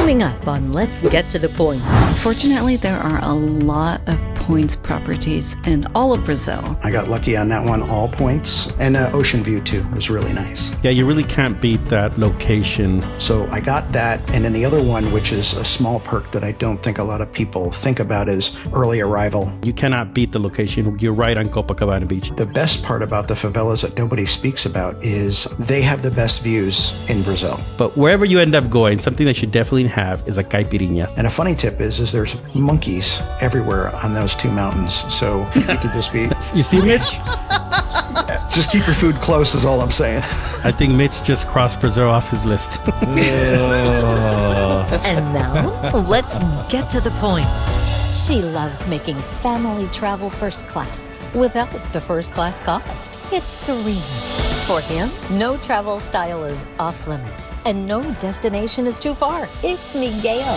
Coming up on Let's Get to the Points. Fortunately, there are a lot of points properties in all of Brazil. I got lucky on that one, all points. And Ocean View, too, was really nice. Yeah, you really can't beat that location. So I got that. And then the other one, which is a small perk that I don't think a lot of people think about, is early arrival. You cannot beat the location. You're right on Copacabana Beach. The best part about the favelas that nobody speaks about is they have the best views in Brazil. But wherever you end up going, something that you definitely have is a caipirinha. And a funny tip is there's monkeys everywhere on those two mountains. So you could just be... You see, Mitch? Just keep your food close is all I'm saying. I think Mitch just crossed Brazil off his list. And now, let's get to the points. She loves making family travel first class without the first class cost. It's serene. For him, no travel style is off limits and no destination is too far. It's Miguel.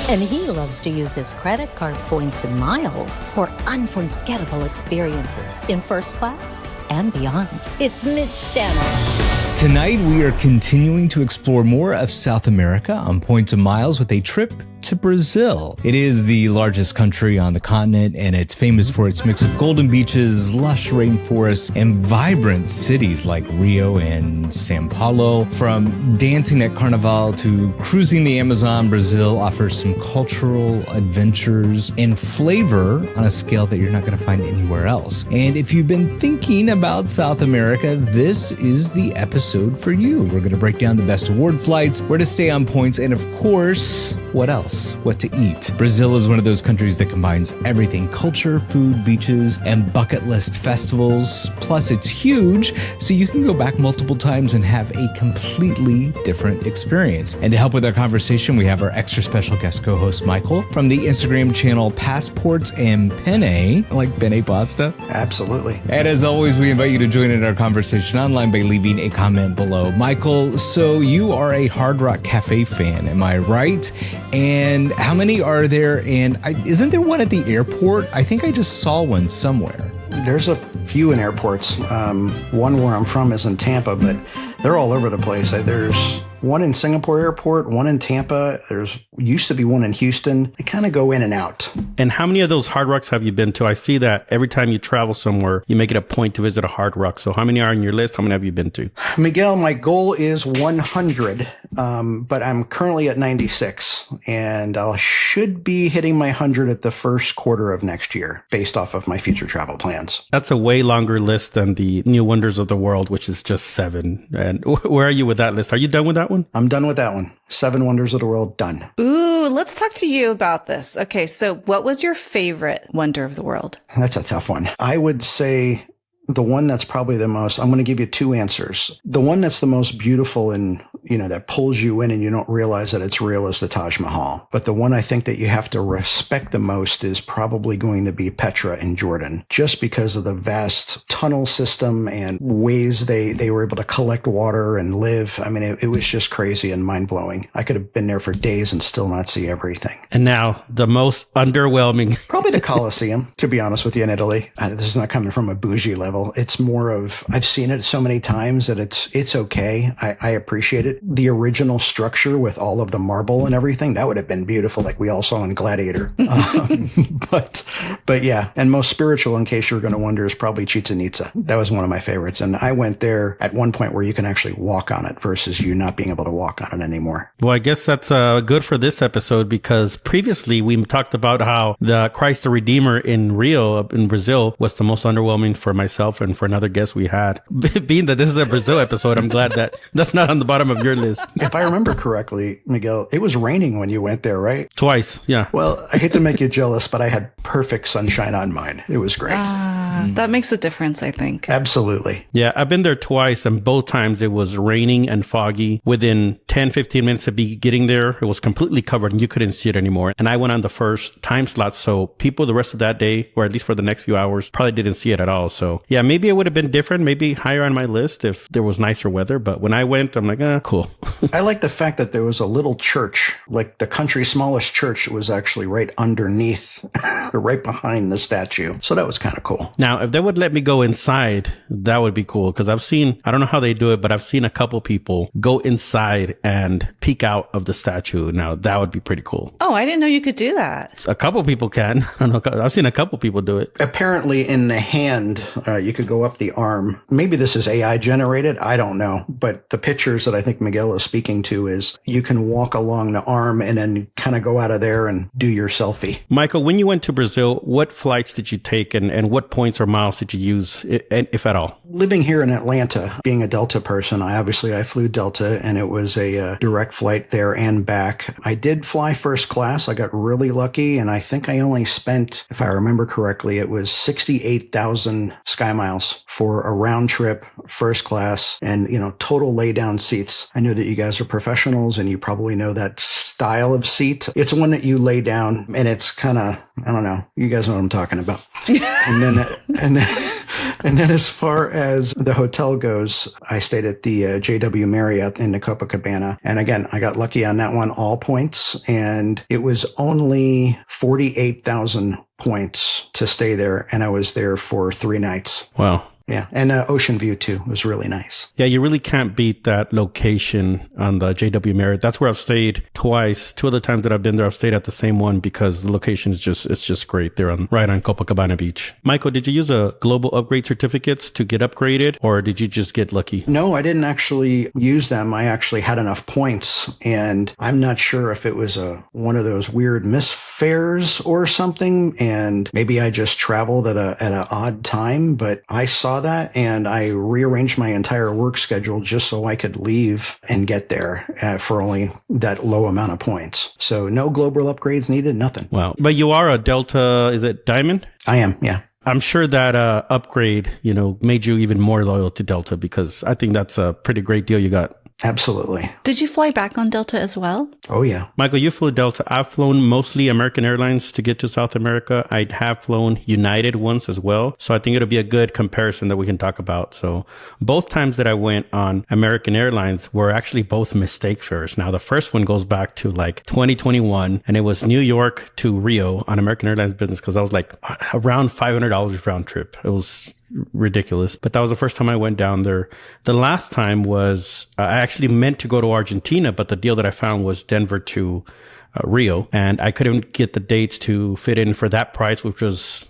And he loves to use his credit card points and miles for unforgettable experiences in first class and beyond. It's Mitch Shannon. Tonight, we are continuing to explore more of South America on Points and Miles with a trip to Brazil. It is the largest country on the continent, and it's famous for its mix of golden beaches, lush rainforests, and vibrant cities like Rio and Sao Paulo. From dancing at Carnival to cruising the Amazon, Brazil offers some cultural adventures and flavor on a scale that you're not going to find anywhere else. And if you've been thinking about South America, this is the episode for you. We're going to break down the best award flights, where to stay on points, and of course, what else? What to eat. Brazil is one of those countries that combines everything: culture, food, beaches, and bucket list festivals. Plus, it's huge, so you can go back multiple times and have a completely different experience. And to help with our conversation, we have our extra special guest co-host, Michael, from the Instagram channel Passports and Penne, like penne pasta. Absolutely. And as always, we invite you to join in our conversation online by leaving a comment below. Michael, so you are a Hard Rock Cafe fan, am I right? And how many are there? And isn't there one at the airport? I think I just saw one somewhere. There's a few in airports. One where I'm from is in Tampa, but they're all over the place. There's one in Singapore Airport, one in Tampa. There's used to be one in Houston. They kind of go in and out. And how many of those Hard Rocks have you been to? I see that every time you travel somewhere, you make it a point to visit a Hard Rock. So how many are on your list? How many have you been to? Miguel, my goal is 100, but I'm currently at 96, and I should be hitting my 100 at the first quarter of next year, based off of my future travel plans. That's a way longer list than the New Wonders of the World, which is just 7. And where are you with that list? Are you done with that one? I'm done with that one. 7 Wonders of the World, done. Ooh, let's talk to you about this. Okay, so what was your favorite Wonder of the World? That's a tough one. I would say the one that's probably the most, I'm going to give you 2 answers. The one that's the most beautiful and, that pulls you in and you don't realize that it's real is the Taj Mahal. But the one I think that you have to respect the most is probably going to be Petra in Jordan, just because of the vast tunnel system and ways they were able to collect water and live. I mean, it was just crazy and mind blowing. I could have been there for days and still not see everything. And now the most underwhelming. Probably the Colosseum, to be honest with you, in Italy. This is not coming from a bougie level. It's more of, I've seen it so many times that it's okay. I appreciate it. The original structure with all of the marble and everything, that would have been beautiful, like we all saw in Gladiator. But yeah, and most spiritual, in case you're going to wonder, is probably Chichen Itza. That was one of my favorites. And I went there at one point where you can actually walk on it versus you not being able to walk on it anymore. Well, I guess that's good for this episode, because previously we talked about how the Christ the Redeemer in Rio, in Brazil, was the most underwhelming for myself and for another guest we had. Being that this is a Brazil episode, I'm glad that that's not on the bottom of your list. If I remember correctly, Miguel, it was raining when you went there, right? Twice, yeah. Well, I hate to make you jealous, but I had perfect sunshine on mine. It was great. That makes a difference, I think. Absolutely. Yeah, I've been there twice, and both times it was raining and foggy. Within 10, 15 minutes of getting there, it was completely covered and you couldn't see it anymore. And I went on the first time slot, so people the rest of that day, or at least for the next few hours, probably didn't see it at all. So yeah, maybe it would have been different, maybe higher on my list if there was nicer weather. But when I went, I'm like, cool. I like the fact that there was a little church, like the country's smallest church was actually right underneath, or right behind the statue. So that was kind of cool. Now, if they would let me go inside, that would be cool. Because I don't know how they do it, but I've seen a couple people go inside and peek out of the statue. Now, that would be pretty cool. Oh, I didn't know you could do that. A couple people can. I don't know. I've seen a couple people do it. Apparently in the hand, you could go up the arm. Maybe this is AI generated. I don't know. But the pictures that I think Miguel is speaking to is you can walk along the arm and then kind of go out of there and do your selfie. Michael, when you went to Brazil, what flights did you take and what points or miles did you use, if at all? Living here in Atlanta, being a Delta person, I flew Delta and it was a direct flight there and back. I did fly first class. I got really lucky and I think I only spent, if I remember correctly, it was 68,000 sky miles for a round trip, first class, and, total lay down seats. I know that you guys are professionals and you probably know that style of seat. It's one that you lay down and it's kind of, I don't know. You guys know what I'm talking about. And then as far as the hotel goes, I stayed at the JW Marriott in the Copacabana. And again, I got lucky on that one, all points. And it was only 48,000 points to stay there. And I was there for 3 nights. Wow. Yeah. And ocean view too was really nice. Yeah, you really can't beat that location on the JW Marriott. That's where I've stayed twice. 2 of the times that I've been there, I've stayed at the same one because the location is just great. They're right on Copacabana Beach. Michael, did you use a global upgrade certificates to get upgraded or did you just get lucky? No, I didn't actually use them. I actually had enough points and I'm not sure if it was one of those weird misfares or something. And maybe I just traveled at an odd time, but I saw that and I rearranged my entire work schedule just so I could leave and get there for only that low amount of points. So no global upgrades needed, nothing. Wow. But you are a Delta, is it Diamond? I am, yeah. I'm sure that upgrade, made you even more loyal to Delta because I think that's a pretty great deal you got. Absolutely. Did you fly back on Delta as well? Oh, yeah. Michael, you flew Delta. I've flown mostly American Airlines to get to South America. I have flown United once as well. So I think it'll be a good comparison that we can talk about. So both times that I went on American Airlines were actually both mistake fares. Now, the first one goes back to like 2021 and it was New York to Rio on American Airlines business because I was like around $500 round trip. It was ridiculous. But that was the first time I went down there. The last time was I actually meant to go to Argentina, but the deal that I found was Denver to Rio, and I couldn't get the dates to fit in for that price, which was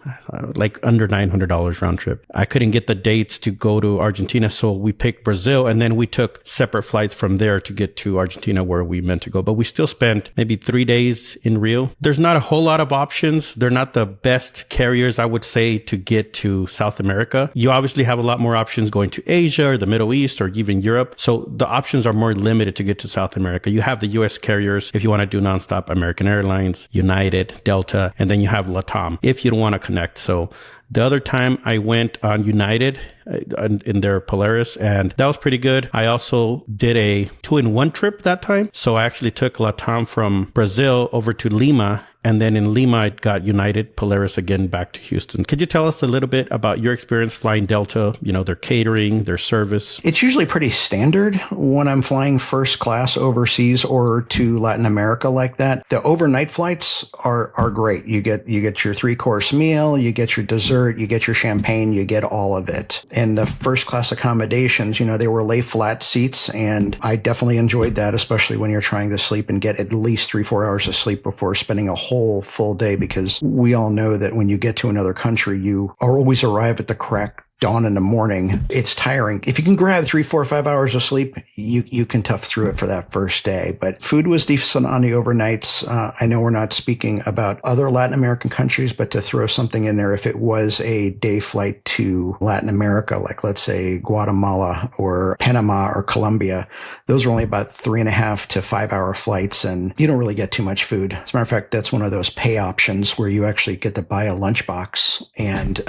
like under $900 round trip. I couldn't get the dates to go to Argentina, so we picked Brazil, and then we took separate flights from there to get to Argentina where we meant to go. But we still spent maybe 3 days in Rio. There's not a whole lot of options. They're not the best carriers, I would say, to get to South America. You obviously have a lot more options going to Asia or the Middle East or even Europe. So the options are more limited to get to South America. You have the US carriers if you want to do nonstop. American Airlines, United, Delta, and then you have LATAM if you don't want to connect. So the other time I went on United in their Polaris, and that was pretty good. I also did a 2-in-1 trip that time. So I actually took LATAM from Brazil over to Lima. And then in Lima, I got United Polaris again back to Houston. Could you tell us a little bit about your experience flying Delta, their catering, their service? It's usually pretty standard when I'm flying first class overseas or to Latin America like that. The overnight flights are great. You get your 3-course meal, you get your dessert, you get your champagne, you get all of it. And the first class accommodations, they were lay flat seats. And I definitely enjoyed that, especially when you're trying to sleep and get at least 3-4 hours of sleep before spending a whole full day, because we all know that when you get to another country, you always arrive at the crack dawn in the morning. It's tiring. If you can grab 3, 4, 5 hours of sleep, you can tough through it for that first day. But food was decent on the overnights. I know we're not speaking about other Latin American countries, but to throw something in there, if it was a day flight to Latin America, like let's say Guatemala or Panama or Colombia, those are only about 3.5 to 5 hour flights, and you don't really get too much food. As a matter of fact, that's one of those pay options where you actually get to buy a lunchbox and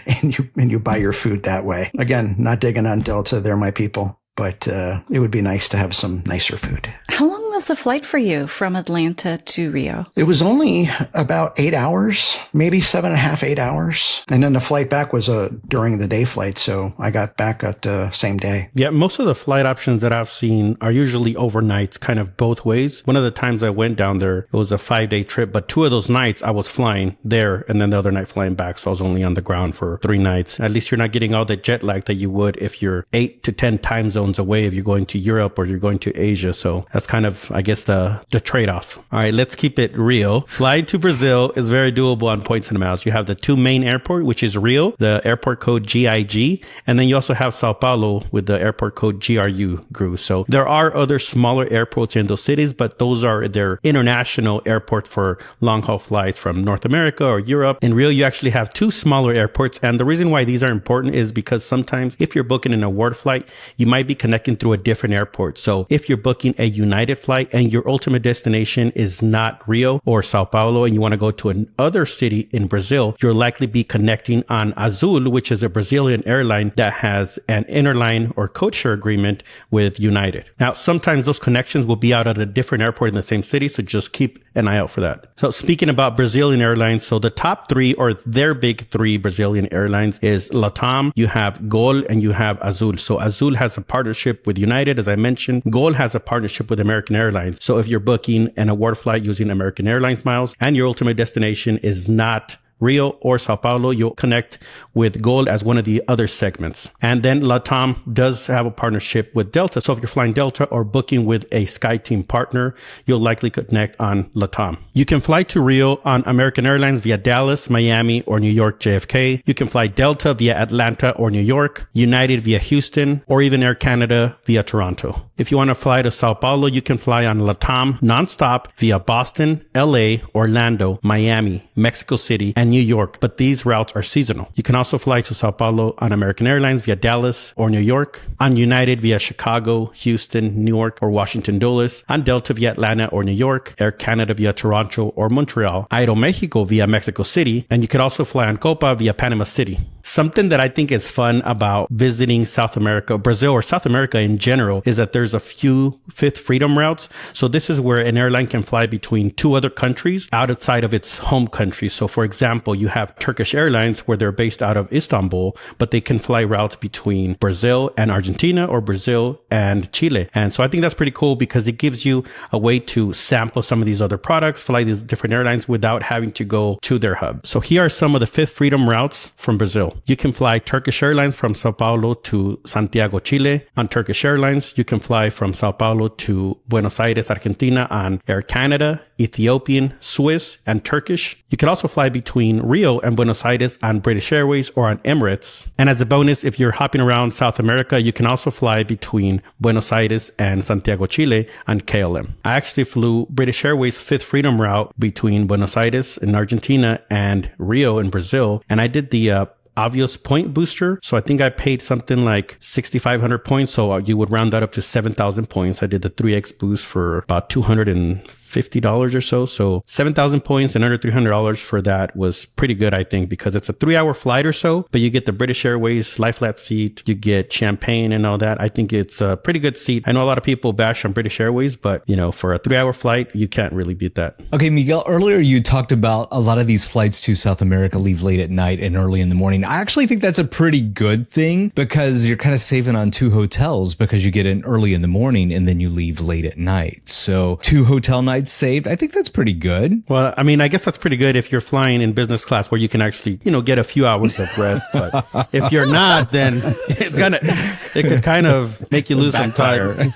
and you buy your food that way. Again, not digging on Delta. They're my people. but it would be nice to have some nicer food. How long was the flight for you from Atlanta to Rio? It was only about 8 hours, maybe 7.5, 8 hours. And then the flight back was a during the day flight. So I got back at the same day. Yeah, most of the flight options that I've seen are usually overnights, kind of both ways. One of the times I went down there, it was a 5-day trip, but 2 of those nights I was flying there and then the other night flying back. So I was only on the ground for 3 nights. At least you're not getting all the jet lag that you would if you're 8 to 10 time zones away, if you're going to Europe or you're going to Asia. So that's kind of, I guess, the trade-off. All right, let's keep it real. Flying to Brazil is very doable on points and miles. You have the 2 main airport, which is Rio, the airport code GIG, and then you also have Sao Paulo with the airport code GRU. So there are other smaller airports in those cities, but those are their international airports for long-haul flights from North America or Europe. In Rio, you actually have 2 smaller airports, and the reason why these are important is because sometimes if you're booking an award flight, you might be connecting through a different airport. So if you're booking a United flight and your ultimate destination is not Rio or Sao Paulo and you want to go to another city in Brazil, you'll likely be connecting on Azul, which is a Brazilian airline that has an interline or codeshare agreement with United. Now, sometimes those connections will be out at a different airport in the same city, so just keep an eye out for that. So speaking about Brazilian airlines, so the top 3 or their big 3 Brazilian airlines is LATAM, you have Gol, and you have Azul. So Azul has a partnership with United, as I mentioned. Gol has a partnership with American Airlines. So if you're booking an award flight using American Airlines miles and your ultimate destination is not Rio or Sao Paulo, you'll connect with Gol as one of the other segments. And then LATAM does have a partnership with Delta. So if you're flying Delta or booking with a SkyTeam partner, you'll likely connect on LATAM. You can fly to Rio on American Airlines via Dallas, Miami, or New York JFK. You can fly Delta via Atlanta or New York, United via Houston, or even Air Canada via Toronto. If you want to fly to Sao Paulo, you can fly on LATAM nonstop via Boston, LA, Orlando, Miami, Mexico City, and New York, but these routes are seasonal. You can also fly to Sao Paulo on American Airlines via Dallas or New York, on United via Chicago, Houston, Newark, or Washington Dulles, on Delta via Atlanta or New York, Air Canada via Toronto or Montreal, Aeromexico via Mexico City, and you could also fly on Copa via Panama City. Something that I think is fun about visiting South America, Brazil, or South America in general is that there's a few Fifth Freedom routes. So this is where an airline can fly between 2 other countries outside of its home country. So for example, you have Turkish Airlines where they're based out of Istanbul, but they can fly routes between Brazil and Argentina or Brazil and Chile. And so I think that's pretty cool because it gives you a way to sample some of these other products, fly these different airlines without having to go to their hub. So here are some of the Fifth Freedom routes from Brazil. You can fly Turkish Airlines from Sao Paulo to Santiago, Chile on Turkish Airlines. You can fly from Sao Paulo to Buenos Aires, Argentina on Air Canada, Ethiopian, Swiss, and Turkish. You can also fly between Rio and Buenos Aires on British Airways or on Emirates. And as a bonus, if you're hopping around South America, you can also fly between Buenos Aires and Santiago, Chile on KLM. I actually flew British Airways Fifth Freedom route between Buenos Aires in Argentina and Rio in Brazil. And I did the Avios point booster. So I think I paid something like 6,500 points. So you would round that up to 7,000 points. I did the 3X boost for about $250 or so. So 7,000 points and under $300 for that was pretty good, I think, because it's a 3-hour flight or so, but you get the British Airways lie flat seat, you get champagne and all that. I think it's a pretty good seat. I know a lot of people bash on British Airways, but you know, for a 3-hour flight, you can't really beat that. Okay, Miguel, earlier you talked about a lot of these flights to South America leave late at night and early in the morning. I actually think that's a pretty good thing because you're kind of saving on 2 hotels because you get in early in the morning and then you leave late at night. So 2 hotel nights saved. I think that's pretty good. Well, I mean, I guess that's pretty good if you're flying in business class where you can actually, you know, get a few hours of rest. But if you're not, then it could kind of make you lose some time.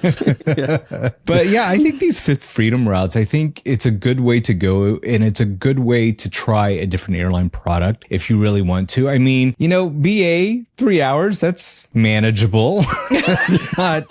Yeah. But yeah, I think these Fifth Freedom routes, I think it's a good way to go and it's a good way to try a different airline product if you really want to. I mean, you know, BA 3 hours, that's manageable. It's not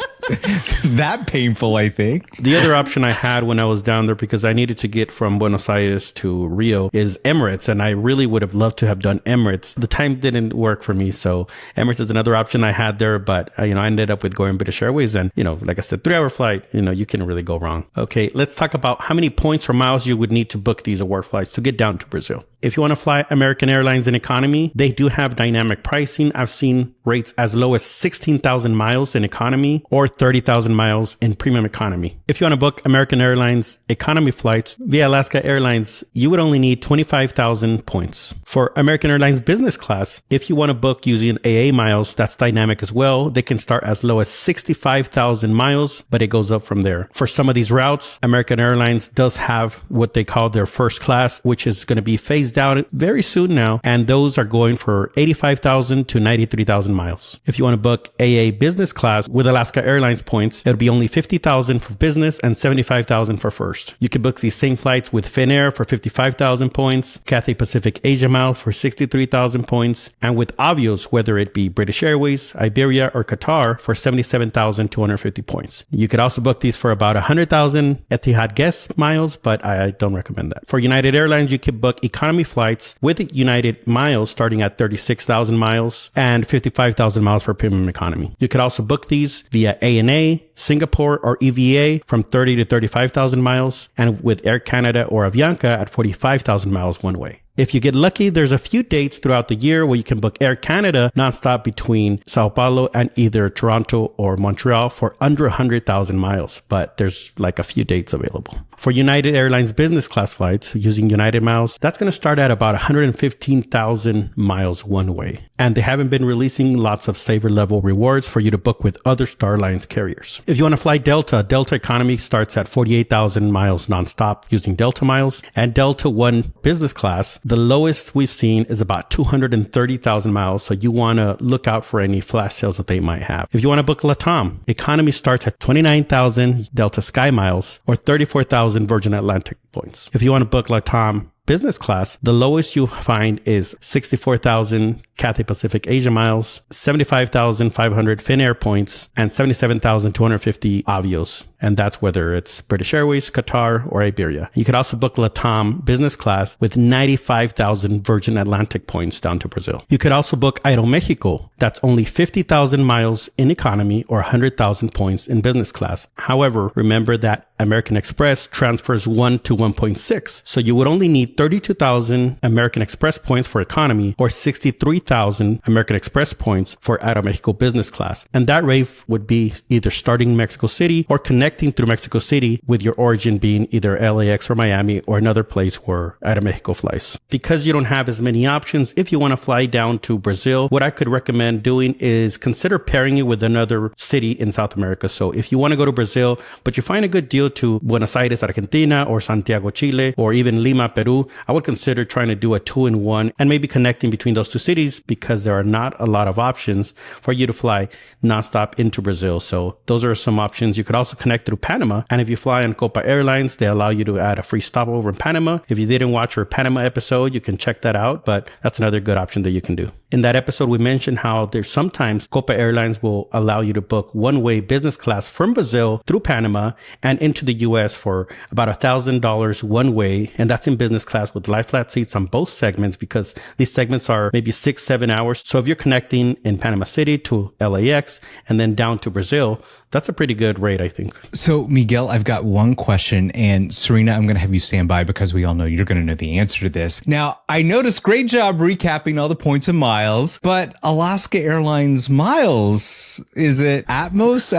That painful, I think. The other option I had when I was down there, because I needed to get from Buenos Aires to Rio, is Emirates. And I really would have loved to have done Emirates. The time didn't work for me. So Emirates is another option I had there. But, I ended up with going British Airways. And, like I said, 3-hour flight, you can really go wrong. Okay, let's talk about how many points or miles you would need to book these award flights to get down to Brazil. If you want to fly American Airlines in economy, they do have dynamic pricing. I've seen rates as low as 16,000 miles in economy or 30,000 miles in premium economy. If you want to book American Airlines economy flights via Alaska Airlines, you would only need 25,000 points. For American Airlines business class, if you want to book using AA miles, that's dynamic as well. They can start as low as 65,000 miles, but it goes up from there. For some of these routes, American Airlines does have what they call their first class, which is going to be phased out very soon now. And those are going for 85,000 to 93,000 miles. If you want to book AA business class with Alaska Airlines points, it'll be only 50,000 for business and 75,000 for first. You can book these same flights with Finnair for 55,000 points, Cathay Pacific Asia Miles for 63,000 points, and with Avios, whether it be British Airways, Iberia, or Qatar, for 77,250 points. You could also book these for about 100,000 Etihad Guest miles, but I don't recommend that. For United Airlines, you could book economy flights with United miles starting at 36,000 miles and 55,000 miles for premium economy. You could also book these via ANA, Singapore, or EVA from 30 to 35,000 miles, and with Air Canada or Avianca at 45,000 miles one way. If you get lucky, there's a few dates throughout the year where you can book Air Canada nonstop between Sao Paulo and either Toronto or Montreal for under 100,000 miles, but there's like a few dates available. For United Airlines business class flights using United miles, that's going to start at about 115,000 miles one way. And they haven't been releasing lots of saver level rewards for you to book with other Star Alliance carriers. If you want to fly Delta, Delta economy starts at 48,000 miles nonstop using Delta miles, and Delta One business class, the lowest we've seen is about 230,000 miles. So you want to look out for any flash sales that they might have. If you want to book LATAM, economy starts at 29,000 Delta Sky miles or 34,000 Virgin Atlantic points. If you want to book LATAM business class, the lowest you find is 64,000 Cathay Pacific Asia miles, 75,500 Finnair points, and 77,250 Avios. And that's whether it's British Airways, Qatar, or Iberia. You could also book LATAM business class with 95,000 Virgin Atlantic points down to Brazil. You could also book Aeromexico. That's only 50,000 miles in economy or 100,000 points in business class. However, remember that American Express transfers 1 to 1.6. So you would only need 32,000 American Express points for economy or 63,000 American Express points for Aeromexico business class. And that rate would be either starting in Mexico City or connecting through Mexico City with your origin being either LAX or Miami or another place where Aeromexico flies. Because you don't have as many options, if you want to fly down to Brazil, what I could recommend doing is consider pairing it with another city in South America. So if you want to go to Brazil, but you find a good deal to Buenos Aires, Argentina, or Santiago, Chile, or even Lima, Peru, I would consider trying to do a 2-in-1 and maybe connecting between those two cities because there are not a lot of options for you to fly nonstop into Brazil. So those are some options. You could also connect through Panama. And if you fly on Copa Airlines, they allow you to add a free stopover in Panama. If you didn't watch our Panama episode, you can check that out, but that's another good option that you can do. In that episode, we mentioned how there's sometimes Copa Airlines will allow you to book one-way business class from Brazil through Panama and into the US for about $1,000 one way. And that's in business class with lie flat seats on both segments because these segments are maybe 6-7 hours. So if you're connecting in Panama City to LAX and then down to Brazil, that's a pretty good rate, I think. So, Miguel, I've got one question, and Serena, I'm going to have you stand by because we all know you're going to know the answer to this. Now, I noticed great job recapping all the points and miles, but Alaska Airlines miles, is it Atmos,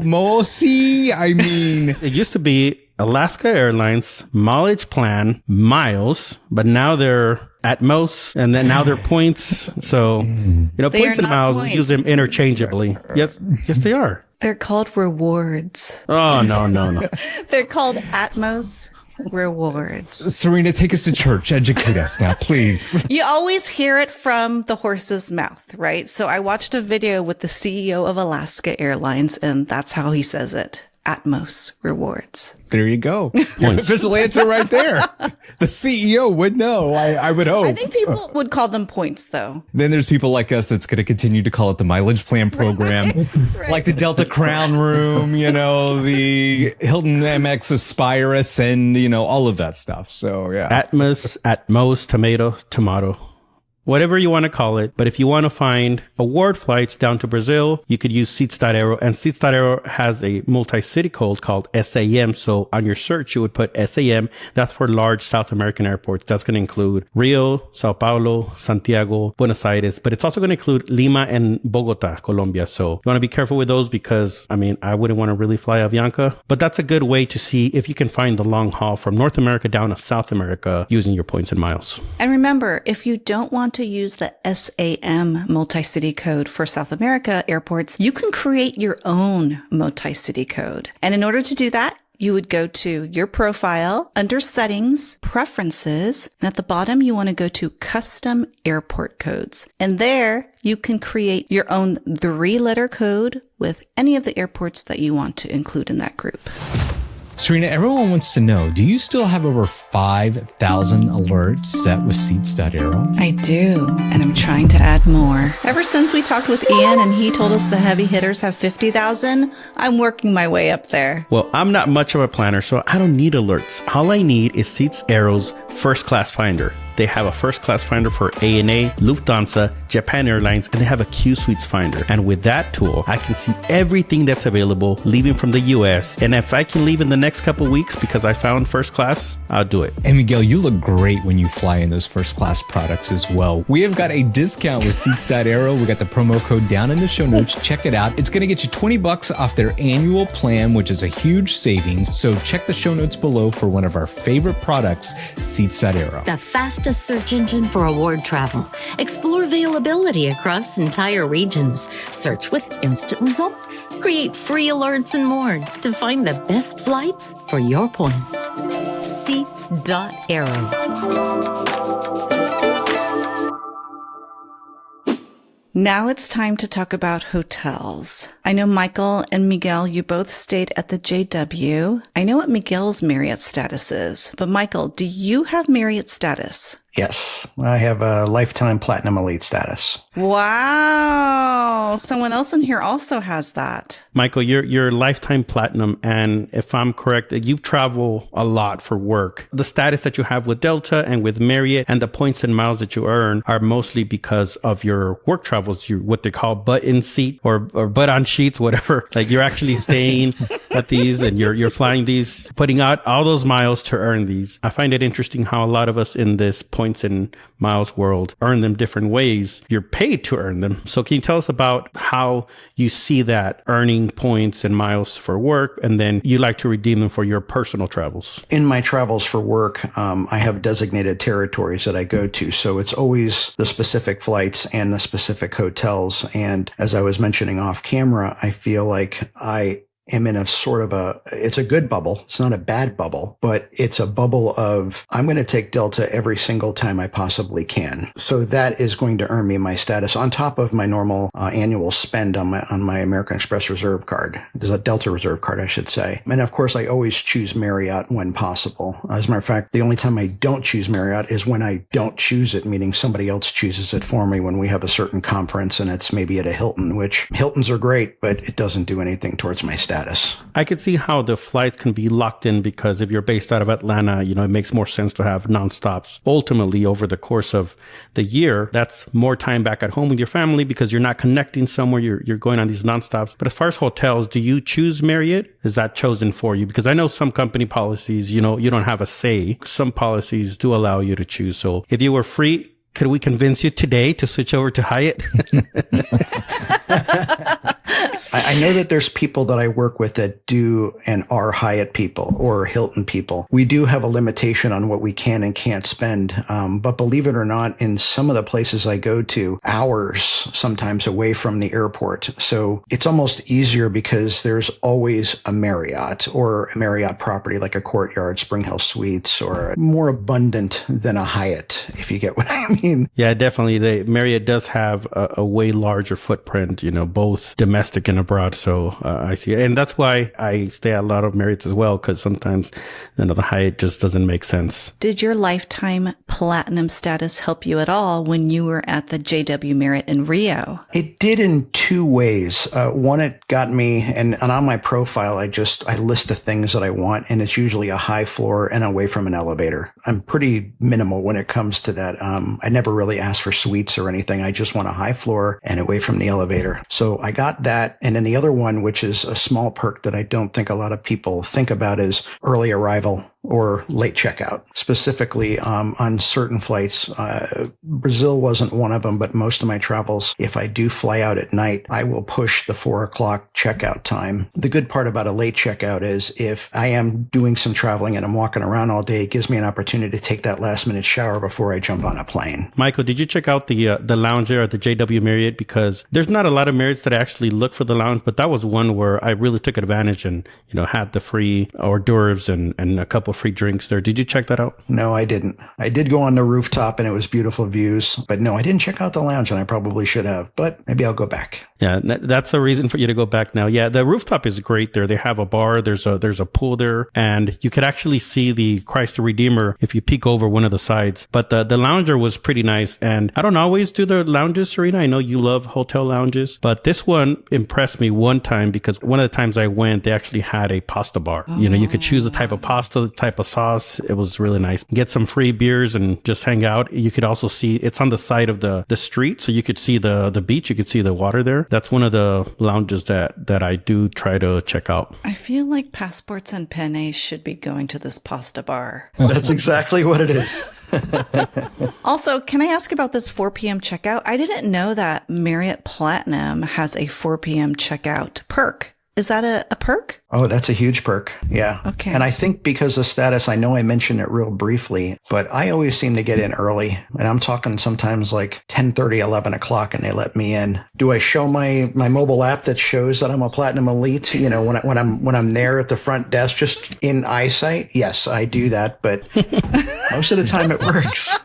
Mosi? I mean, it used to be Alaska Airlines mileage plan miles, but now they're Atmos, and then now they're points. So, points and miles, we use them interchangeably. Yes, they are. They're called rewards. Oh, no. They're called Atmos rewards. Serena, take us to church. Educate us now, please. You always hear it from the horse's mouth, right? So I watched a video with the CEO of Alaska Airlines, and that's how he says it. Atmos rewards. There you go. Official answer right there. The CEO would know, I would hope. I think people would call them points, though. Then there's people like us that's going to continue to call it the mileage plan program, like the Delta Crown Room, the Hilton MX Aspire Ascend, all of that stuff. So, yeah. Atmos, tomato. Whatever you want to call it. But if you want to find award flights down to Brazil, you could use Seats.aero. And Seats.aero has a multi-city code called SAM. So on your search, you would put SAM. That's for large South American airports. That's going to include Rio, Sao Paulo, Santiago, Buenos Aires. But it's also going to include Lima and Bogota, Colombia. So you want to be careful with those because, I wouldn't want to really fly Avianca. But that's a good way to see if you can find the long haul from North America down to South America using your points and miles. And remember, if you don't want to use the SAM multi-city code for South America airports, you can create your own multi-city code. And in order to do that, you would go to your profile under settings, preferences, and at the bottom, you want to go to custom airport codes. And there you can create your own 3-letter code with any of the airports that you want to include in that group. Serena, everyone wants to know, do you still have over 5,000 alerts set with Seats.aero? I do, and I'm trying to add more. Ever since we talked with Ian and he told us the heavy hitters have 50,000, I'm working my way up there. Well, I'm not much of a planner, so I don't need alerts. All I need is Seats.aero's first class finder. They have a first class finder for ANA, Lufthansa, Japan Airlines, and they have a Q Suites finder. And with that tool, I can see everything that's available leaving from the US. And if I can leave in the next couple weeks because I found first class, I'll do it. And Miguel, you look great when you fly in those first class products as well. We have got a discount with Seats.aero. We got the promo code down in the show notes. Check it out. It's going to get you $20 off their annual plan, which is a huge savings. So check the show notes below for one of our favorite products, Seats.aero. The fastest search engine for award travel. Explore availability across entire regions. Search with instant results. Create free alerts and more to find the best flights for your points. Seats.aero. Now it's time to talk about hotels. I know Michael and Miguel, you both stayed at the JW. I know what Miguel's Marriott status is, but Michael, do you have Marriott status? Yes, I have a lifetime platinum elite status. Wow. Someone else in here also has that. Michael, you're lifetime platinum. And if I'm correct, you travel a lot for work. The status that you have with Delta and with Marriott and the points and miles that you earn are mostly because of your work travels, what they call butt in seat or butt on sheets, whatever. Like you're actually staying at these and you're flying these, putting out all those miles to earn these. I find it interesting how a lot of us in this points and miles world earn them different ways. You're paid to earn them. So can you tell us about how you see that earning points and miles for work, and then you like to redeem them for your personal travels? In my travels for work, I have designated territories that I go to. So it's always the specific flights and the specific hotels. And as I was mentioning off camera, I feel like I am in a sort of it's a good bubble. It's not a bad bubble, but it's a bubble of, I'm going to take Delta every single time I possibly can. So that is going to earn me my status on top of my normal annual spend on my American Express Reserve card. There's a Delta Reserve card, I should say. And of course, I always choose Marriott when possible. As a matter of fact, the only time I don't choose Marriott is when I don't choose it, meaning somebody else chooses it for me when we have a certain conference and it's maybe at a Hilton, which Hiltons are great, but it doesn't do anything towards my status. I could see how the flights can be locked in because if you're based out of Atlanta, it makes more sense to have nonstops. Ultimately, over the course of the year, that's more time back at home with your family because you're not connecting somewhere. You're going on these nonstops. But as far as hotels, do you choose Marriott? Is that chosen for you? Because I know some company policies, you don't have a say. Some policies do allow you to choose. So if you were free, could we convince you today to switch over to Hyatt? I know that there's people that I work with that do and are Hyatt people or Hilton people. We do have a limitation on what we can and can't spend. But believe it or not, in some of the places I go to, hours sometimes away from the airport. So it's almost easier because there's always a Marriott or a Marriott property like a Courtyard, Spring Hill Suites, or more abundant than a Hyatt, if you get what I mean. Yeah, definitely. Marriott does have a way larger footprint, both domestic and abroad. So I see it. And that's why I stay at a lot of Marriotts as well, because sometimes, the Hyatt just doesn't make sense. Did your lifetime platinum status help you at all when you were at the JW Marriott in Rio? It did in two ways. One, it got me, and on my profile, I list the things that I want, and it's usually a high floor and away from an elevator. I'm pretty minimal when it comes to that. I never really ask for suites or anything. I just want a high floor and away from the elevator. So I got that. And then the other one, which is a small perk that I don't think a lot of people think about, is early arrival or late checkout. Specifically, on certain flights, Brazil wasn't one of them, but most of my travels, if I do fly out at night, I will push the 4:00 checkout time. The good part about a late checkout is if I am doing some traveling and I'm walking around all day, it gives me an opportunity to take that last minute shower before I jump on a plane. Michael, did you check out the lounge there at the JW Marriott? Because there's not a lot of Marriotts that actually look for the lounge, but that was one where I really took advantage and, had the free hors d'oeuvres and a couple free drinks there. Did you check that out? No, I didn't. I did go on the rooftop and it was beautiful views, but no, I didn't check out the lounge, and I probably should have, but maybe I'll go back. Yeah, that's a reason for you to go back now. Yeah, the rooftop is great there. They have a bar. There's a pool there, and you could actually see the Christ the Redeemer if you peek over one of the sides. But the lounger was pretty nice, and I don't always do the lounges, Serena. I know you love hotel lounges, but this one impressed me one time because one of the times I went, they actually had a pasta bar. Oh. You could choose the type of pasta, the type of sauce. It was really nice. Get some free beers and just hang out. You could also see, it's on the side of the street, so you could see the beach. You could see the water there. That's one of the lounges that I do try to check out. I feel like passports and penne should be going to this pasta bar. That's exactly what it is. Also, can I ask about this 4 p.m. checkout? I didn't know that Marriott Platinum has a 4 p.m. checkout perk. Is that a perk? Oh, that's a huge perk. Yeah. Okay. And I think because of status, I know I mentioned it real briefly, but I always seem to get in early. And I'm talking sometimes like 10:30, 11 o'clock, and they let me in. Do I show my mobile app that shows that I'm a Platinum Elite? When I'm there at the front desk, just in eyesight? Yes, I do that, but most of the time it works.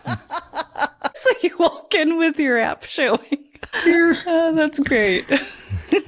So you walk in with your app showing. Oh, that's great.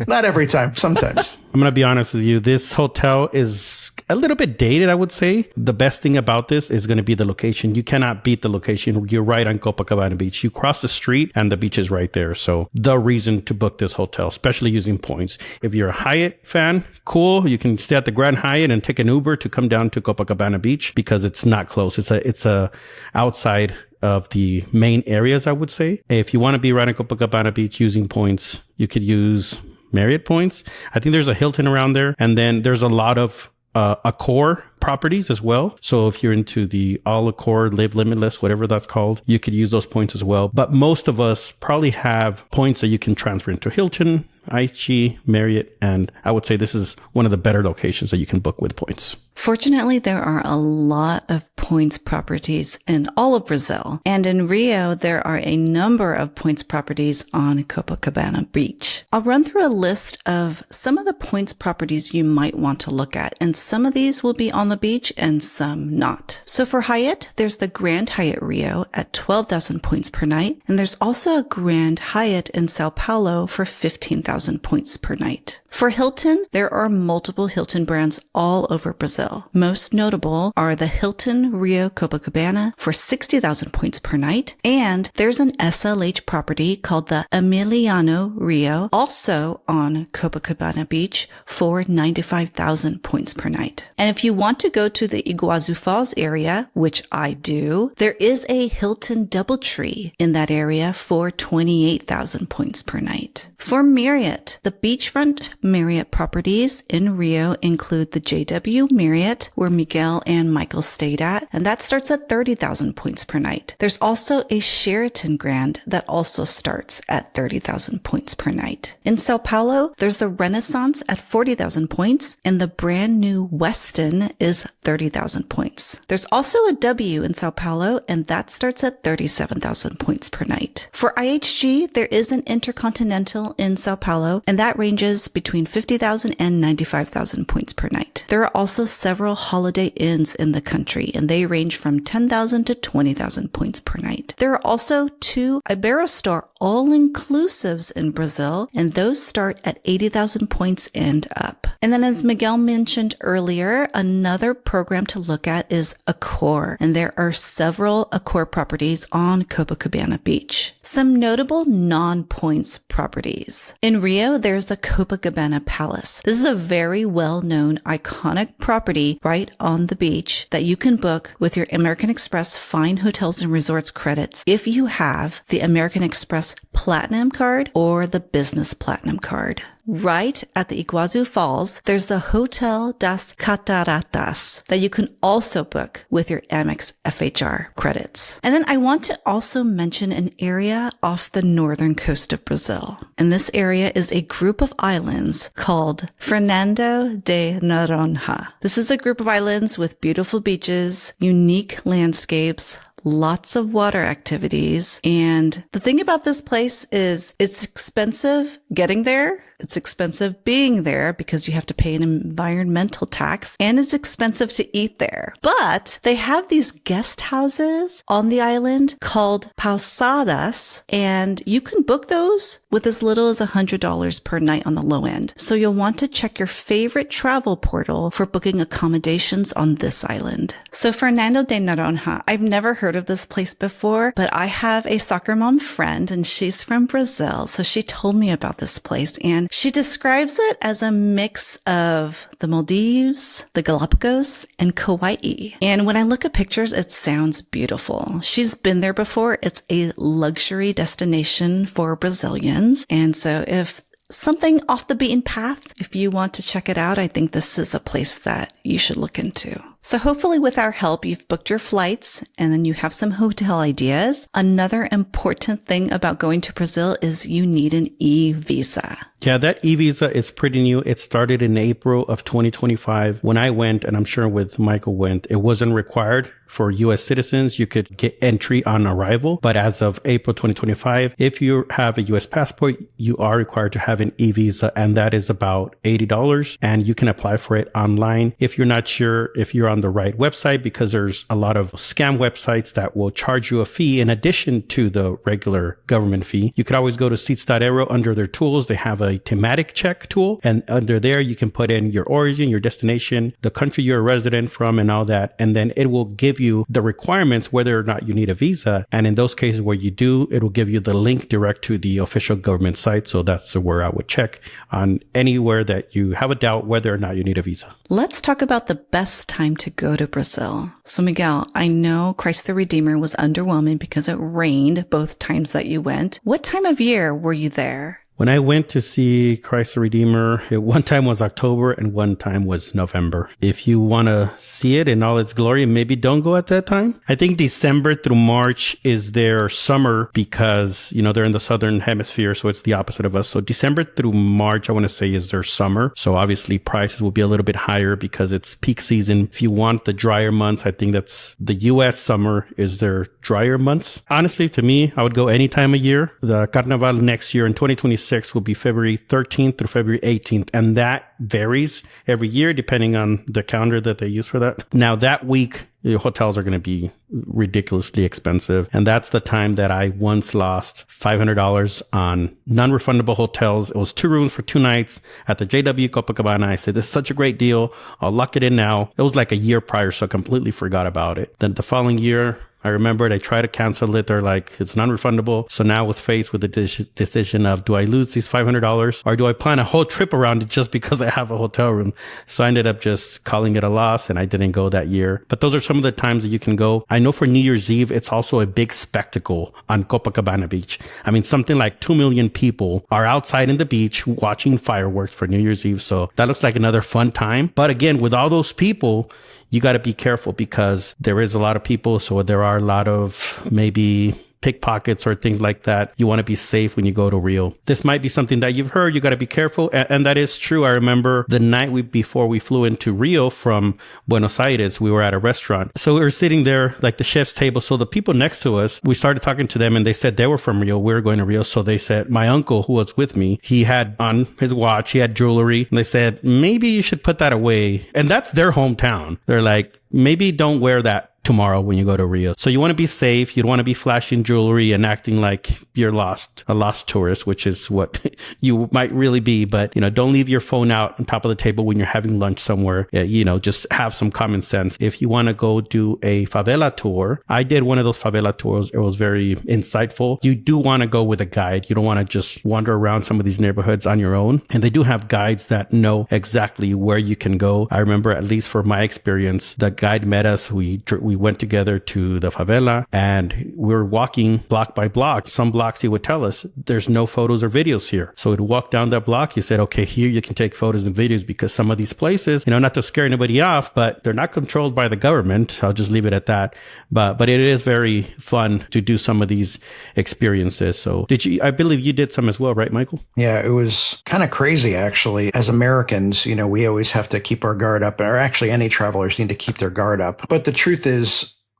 Not every time, sometimes. I'm going to be honest with you. This hotel is a little bit dated, I would say. The best thing about this is going to be the location. You cannot beat the location. You're right on Copacabana Beach. You cross the street and the beach is right there. So the reason to book this hotel, especially using points. If you're a Hyatt fan, cool. You can stay at the Grand Hyatt and take an Uber to come down to Copacabana Beach because it's not close. It's a outside of the main areas, I would say. If you want to be right in Copacabana Beach using points, you could use Marriott points. I think there's a Hilton around there. And then there's a lot of Accor properties as well. So if you're into the all Accor, Live Limitless, whatever that's called, you could use those points as well. But most of us probably have points that you can transfer into Hilton, IHG, Marriott, and I would say this is one of the better locations that you can book with points. Fortunately, there are a lot of points properties in all of Brazil. And in Rio, there are a number of points properties on Copacabana Beach. I'll run through a list of some of the points properties you might want to look at. And some of these will be on the beach and some not. So for Hyatt, there's the Grand Hyatt Rio at 12,000 points per night. And there's also a Grand Hyatt in Sao Paulo for 15,000 points per night. For Hilton, there are multiple Hilton brands all over Brazil. Most notable are the Hilton Rio Copacabana for 60,000 points per night. And there's an SLH property called the Emiliano Rio, also on Copacabana Beach for 95,000 points per night. And if you want to go to the Iguazu Falls area, which I do, there is a Hilton Doubletree in that area for 28,000 points per night. For Marriott, the beachfront Marriott properties in Rio include the JW Marriott, where Miguel and Michael stayed at, and that starts at 30,000 points per night. There's also a Sheraton Grand that also starts at 30,000 points per night. In Sao Paulo, there's the Renaissance at 40,000 points, and the brand new Westin is 30,000 points. There's Also a W in Sao Paulo, and that starts at 37,000 points per night. For IHG, there is an Intercontinental in Sao Paulo, and that ranges between 50,000 and 95,000 points per night. There are also several Holiday Inns in the country, and they range from 10,000 to 20,000 points per night. There are also 2 Iberostar all-inclusives in Brazil, and those start at 80,000 points and up. And then as Miguel mentioned earlier, another program to look at is Accor, and there are several Accor properties on Copacabana Beach. Some notable non-points properties. In Rio, there's the Copacabana Palace. This is a very well-known, iconic property right on the beach that you can book with your American Express Fine Hotels and Resorts credits if you have the American Express Platinum card or the Business Platinum card. Right at the Iguazu Falls, there's the Hotel das Cataratas that you can also book with your Amex FHR credits. And then I want to also mention an area off the northern coast of Brazil. And this area is a group of islands called Fernando de Noronha. This is a group of islands with beautiful beaches, unique landscapes, lots of water activities. And the thing about this place is it's expensive getting there. It's expensive being there because you have to pay an environmental tax, and it's expensive to eat there. But they have these guest houses on the island called pousadas, and you can book those with as little as $100 per night on the low end. So you'll want to check your favorite travel portal for booking accommodations on this island. So Fernando de Noronha, I've never heard of this place before, but I have a soccer mom friend and she's from Brazil. So she told me about this place, and she describes it as a mix of the Maldives, the Galapagos, and Kauai. And when I look at pictures, it sounds beautiful. She's been there before. It's a luxury destination for Brazilians. And so if something off the beaten path, if you want to check it out, I think this is a place that you should look into. So hopefully with our help, you've booked your flights and then you have some hotel ideas. Another important thing about going to Brazil is you need an e-visa. Yeah, that e-visa is pretty new. It started in April of 2025. When I went, and I'm sure with Michael went, it wasn't required for U.S. citizens. You could get entry on arrival. But as of April 2025, if you have a U.S. passport, you are required to have an e-visa, and that is about $80. And you can apply for it online. If you're not sure if you're on the right website, because there's a lot of scam websites that will charge you a fee in addition to the regular government fee, you could always go to Seats.aero. Under their tools, they have a thematic check tool, and under there you can put in your origin, your destination, the country you're a resident from, and all that, and then it will give you the requirements whether or not you need a visa. And in those cases where you do, it will give you the link direct to the official government site. So that's where I would check on anywhere that you have a doubt whether or not you need a visa. Let's talk about the best time to go to Brazil. So Miguel, I know Christ the Redeemer was underwhelming because it rained both times that you went. What time of year were you there? When I went to see Christ the Redeemer, one time was October and one time was November. If you want to see it in all its glory, maybe don't go at that time. I think December through March is their summer because, you know, they're in the southern hemisphere, so it's the opposite of us. So December through March, I want to say, is their summer. So obviously prices will be a little bit higher because it's peak season. If you want the drier months, I think that's the U.S. summer is their drier months. Honestly, to me, I would go any time of year. The Carnaval next year in 2026 will be February 13th through February 18th. And that varies every year depending on the calendar that they use for that. Now that week, the hotels are going to be ridiculously expensive. And that's the time that I once lost $500 on non-refundable hotels. It was 2 rooms for 2 nights at the JW Copacabana. I said, this is such a great deal. I'll lock it in now. It was like a year prior, so I completely forgot about it. Then the following year, I remembered I tried to cancel it. They're like, it's non-refundable. So now I was faced with the decision of, do I lose these $500 or do I plan a whole trip around it just because I have a hotel room? So I ended up just calling it a loss and I didn't go that year. But those are some of the times that you can go. I know for New Year's Eve, it's also a big spectacle on Copacabana Beach. I mean, something like 2 million people are outside in the beach watching fireworks for New Year's Eve. So that looks like another fun time. But again, with all those people, you got to be careful because there is a lot of people. So there are a lot of maybe pickpockets or things like that. You want to be safe when you go to Rio. This might be something that you've heard. You got to be careful. And that is true. I remember the night before we flew into Rio from Buenos Aires, we were at a restaurant. So we were sitting there, like the chef's table. So the people next to us, we started talking to them and they said they were from Rio. We were going to Rio. So they said, my uncle who was with me, he had on his watch, he had jewelry. And they said, maybe you should put that away. And that's their hometown. They're like, maybe don't wear that tomorrow when you go to Rio. So you want to be safe. You don't want to be flashing jewelry and acting like you're a lost tourist, which is what you might really be. But, don't leave your phone out on top of the table when you're having lunch somewhere. Just have some common sense. If you want to go do a favela tour, I did one of those favela tours. It was very insightful. You do want to go with a guide. You don't want to just wander around some of these neighborhoods on your own. And they do have guides that know exactly where you can go. I remember, at least for my experience, the guide met us. We went together to the favela and we were walking block by block. Some blocks he would tell us there's no photos or videos here. So we'd walk down that block. He said, okay, here you can take photos and videos because some of these places, not to scare anybody off, but they're not controlled by the government. I'll just leave it at that. But it is very fun to do some of these experiences. So I believe you did some as well, right, Michael? Yeah, it was kind of crazy, actually. As Americans, we always have to keep our guard up, or actually any travelers need to keep their guard up. But the truth is,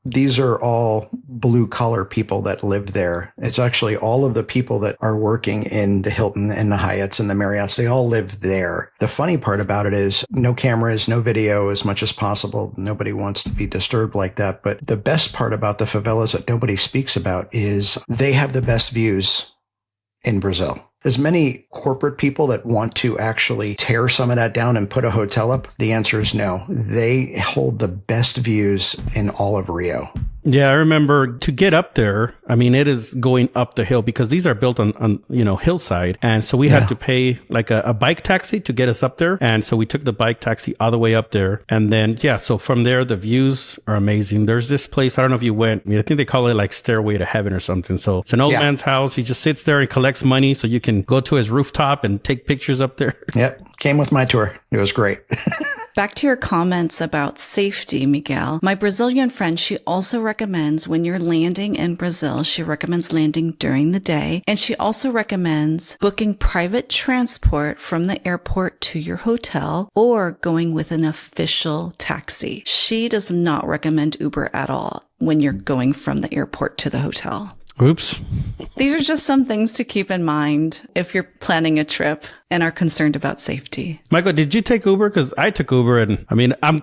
these are all blue collar people that live there. It's actually all of the people that are working in the Hilton and the Hyatts and the Marriotts. They all live there. The funny part about it is no cameras, no video as much as possible. Nobody wants to be disturbed like that. But the best part about the favelas that nobody speaks about is they have the best views in Brazil. As many corporate people that want to actually tear some of that down and put a hotel up, the answer is no. They hold the best views in all of Rio. Yeah, I remember to get up there. I mean, it is going up the hill because these are built on hillside. And so we had to pay like a bike taxi to get us up there. And so we took the bike taxi all the way up there. And then, so from there, the views are amazing. There's this place. I don't know if you went. I think they call it like Stairway to Heaven or something. So it's an old man's house. He just sits there and collects money so you can go to his rooftop and take pictures up there. Yep. Came with my tour. It was great. Back to your comments about safety, Miguel. My Brazilian friend, she also recommends when you're landing in Brazil, she recommends landing during the day. And she also recommends booking private transport from the airport to your hotel or going with an official taxi. She does not recommend Uber at all when you're going from the airport to the hotel. Oops. These are just some things to keep in mind if you're planning a trip and are concerned about safety. Michael, did you take Uber? Because I took Uber and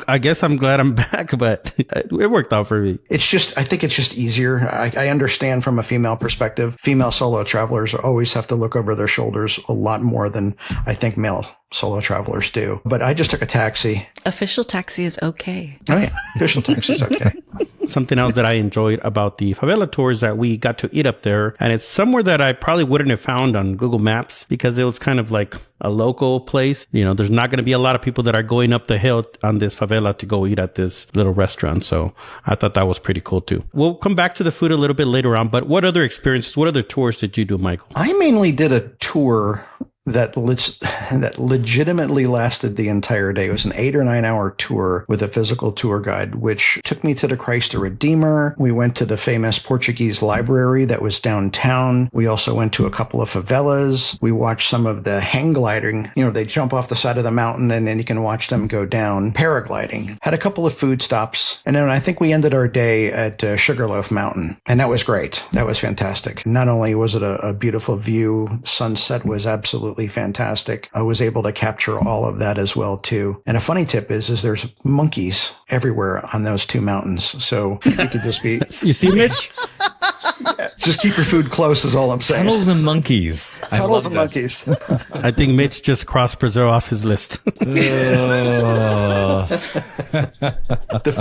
I guess I'm glad I'm back, but it worked out for me. I think it's just easier. I understand from a female perspective, female solo travelers always have to look over their shoulders a lot more than I think male solo travelers do. But I just took a taxi. Official taxi is okay. Oh yeah. Official taxi is okay. Something else that I enjoyed about the favela tour is that we got to eat up there, and it's somewhere that I probably wouldn't have found on Google Maps because it was kind of like a local place. There's not going to be a lot of people that are going up the hill on this favela to go eat at this little restaurant. So I thought that was pretty cool too. We'll come back to the food a little bit later on, but what other tours did you do, Michael? I mainly did a tour that legitimately lasted the entire day. It was an 8 or 9 hour tour with a physical tour guide, which took me to the Christ the Redeemer. We went to the famous Portuguese library that was downtown. We also went to a couple of favelas. We watched some of the hang gliding. They jump off the side of the mountain and then you can watch them go down. Paragliding. Had a couple of food stops. And then I think we ended our day at Sugarloaf Mountain. And that was great. That was fantastic. Not only was it a beautiful view, sunset was absolutely fantastic. I was able to capture all of that as well too. And a funny tip is there's monkeys everywhere on those two mountains. So you could just be... You see, Mitch? Just keep your food close is all I'm saying. Tunnels and monkeys. Tunnels and monkeys. I think Mitch just crossed Brazil off his list. The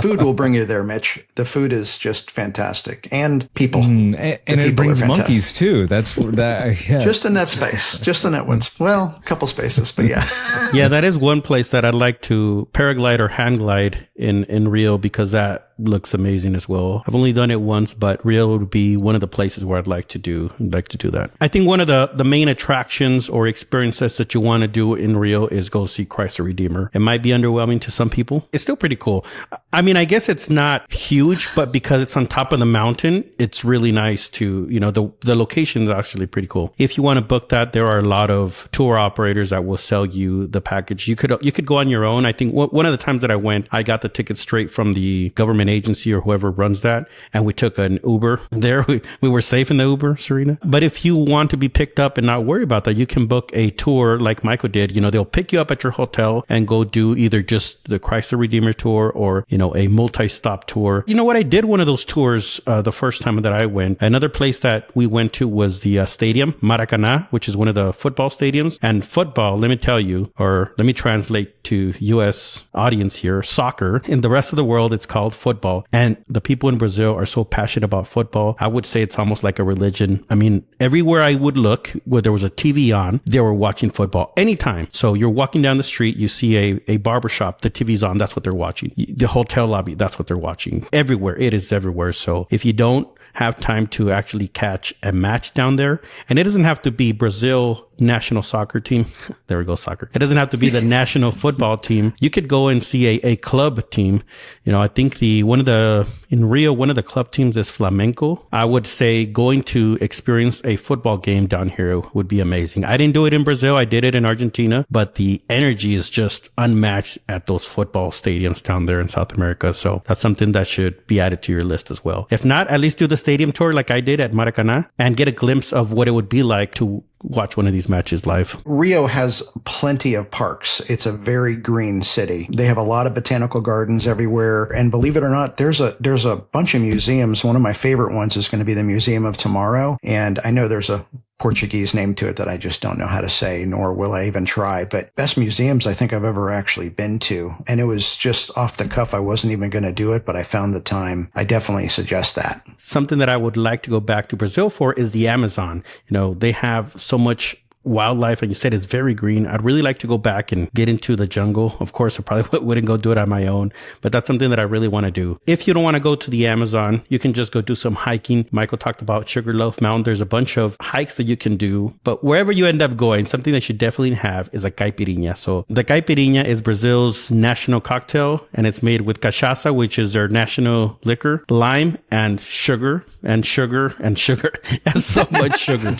food will bring you there, Mitch. The food is just fantastic. And people. And it brings monkeys too. That's that. Yes. Just in that space. Just in that one. Well, a couple spaces, but yeah. Yeah, that is one place that I'd like to paraglide or hang glide in Rio because that looks amazing as well. I've only done it once, but Rio would be one of the places where I'd like to do that. I think one of the main attractions or experiences that you want to do in Rio is go see Christ the Redeemer. It might be underwhelming to some people. It's still pretty cool. I mean, I guess it's not huge, but because it's on top of the mountain, it's really nice to, the location is actually pretty cool. If you want to book that, there are a lot of tour operators that will sell you the package. You could go on your own. I think one of the times that I went, I got the ticket straight from the government agency or whoever runs that, and we took an Uber there. We were safe in the Uber, Serena. But if you want to be picked up and not worry about that, you can book a tour like Michael did. They'll pick you up at your hotel and go do either just the Christ the Redeemer tour or, a multi-stop tour. You know what? I did one of those tours the first time that I went. Another place that we went to was the stadium, Maracanã, which is one of the football stadiums. And football, let me tell you, or let me translate to U.S. audience here, soccer. In the rest of the world, it's called football. And the people in Brazil are so passionate about football. I would say it's almost like a religion. I mean, everywhere I would look where there was a TV on, they were watching football anytime. So you're walking down the street, you see a barbershop, the TV's on, that's what they're watching. The hotel lobby, that's what they're watching. Everywhere, it is everywhere. So if you don't have time to actually catch a match down there, and it doesn't have to be Brazil national soccer team. There we go, soccer. It doesn't have to be the national football team. You could go and see a club team. I think in Rio, one of the club teams is Flamengo. I would say going to experience a football game down here would be amazing. I didn't do it in Brazil. I did it in Argentina, but the energy is just unmatched at those football stadiums down there in South America. So that's something that should be added to your list as well. If not, at least do the stadium tour like I did at Maracanã and get a glimpse of what it would be like to watch one of these matches live. Rio has plenty of parks. It's a very green city. They have a lot of botanical gardens everywhere. And believe it or not, there's a bunch of museums. One of my favorite ones is going to be the Museum of Tomorrow. And I know there's a Portuguese name to it that I just don't know how to say, nor will I even try. But best museums I think I've ever actually been to. And it was just off the cuff. I wasn't even going to do it, but I found the time. I definitely suggest that. Something that I would like to go back to Brazil for is the Amazon. They have so much wildlife, and you said it's very green. I'd really like to go back and get into the jungle. Of course, I probably wouldn't go do it on my own, but that's something that I really want to do. If you don't want to go to the Amazon, you can just go do some hiking. Michael talked about Sugarloaf Mountain. There's a bunch of hikes that you can do, but wherever you end up going, something that you definitely have is a caipirinha. So the caipirinha is Brazil's national cocktail, and it's made with cachaça, which is their national liquor, lime, and sugar, and sugar, and sugar, and so much sugar.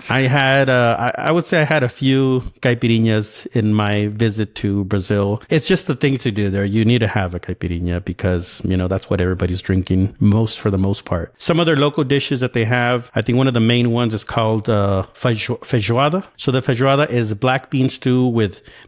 I would say I had a few caipirinhas in my visit to Brazil. It's just the thing to do there. You need to have a caipirinha because, that's what everybody's drinking for the most part. Some other local dishes that they have, I think one of the main ones is called feijoada. So the feijoada is black bean stew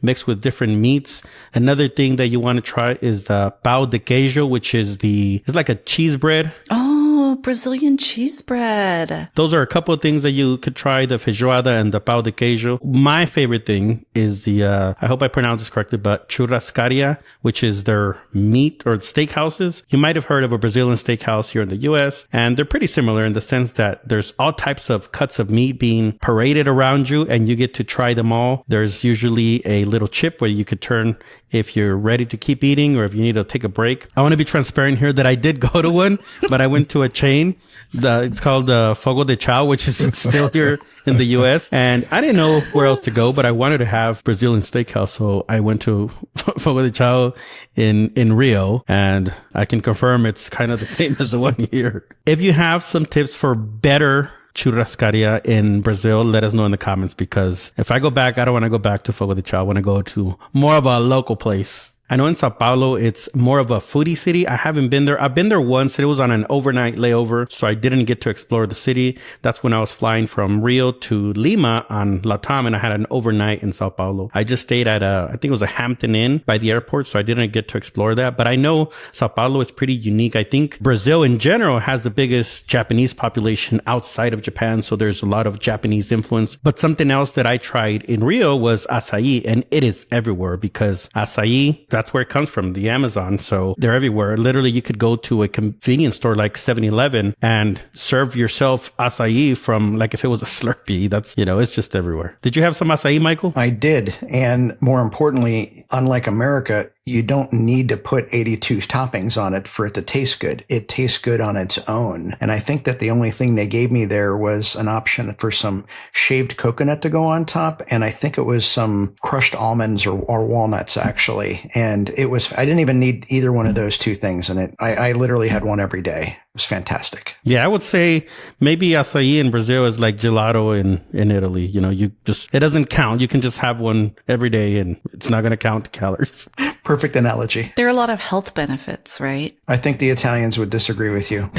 mixed with different meats. Another thing that you want to try is the pão de queijo, which is it's like a cheese bread. Oh, Brazilian cheese bread. Those are a couple of things that you could try, the feijoada and the pão de queijo. My favorite thing is I hope I pronounce this correctly, but churrascaria, which is their meat or steakhouses. You might have heard of a Brazilian steakhouse here in the US, and they're pretty similar in the sense that there's all types of cuts of meat being paraded around you, and you get to try them all. There's usually a little chip where you could turn if you're ready to keep eating or if you need to take a break. I want to be transparent here that I did go to one, but I went to a chain. It's called Fogo de Chao, which is still here in the US. And I didn't know where else to go, but I wanted to have Brazilian steakhouse. So I went to Fogo de Chao in Rio, and I can confirm it's kind of the same as the one here. If you have some tips for better churrascaria in Brazil, let us know in the comments, because if I go back, I don't want to go back to Fogo de Chao. I want to go to more of a local place. I know in Sao Paulo, it's more of a foodie city. I haven't been there. I've been there once. It was on an overnight layover, so I didn't get to explore the city. That's when I was flying from Rio to Lima on LATAM, and I had an overnight in Sao Paulo. I just stayed at I think it was a Hampton Inn by the airport, so I didn't get to explore that. But I know Sao Paulo is pretty unique. I think Brazil in general has the biggest Japanese population outside of Japan, so there's a lot of Japanese influence. But something else that I tried in Rio was acai, and it is everywhere because acai, that's where it comes from, the Amazon. So they're everywhere. Literally, you could go to a convenience store like 7-Eleven and serve yourself acai from like if it was a Slurpee. That's, it's just everywhere. Did you have some acai, Michael? I did. And more importantly, unlike America, you don't need to put 82 toppings on it for it to taste good. It tastes good on its own. And I think that the only thing they gave me there was an option for some shaved coconut to go on top. And I think it was some crushed almonds or walnuts, actually. And I didn't even need either one of those two things. And I literally had one every day. It was fantastic. Yeah, I would say maybe acai in Brazil is like gelato in Italy. You know, it doesn't count. You can just have one every day and it's not going to count calories. Perfect analogy. There are a lot of health benefits, right? I think the Italians would disagree with you.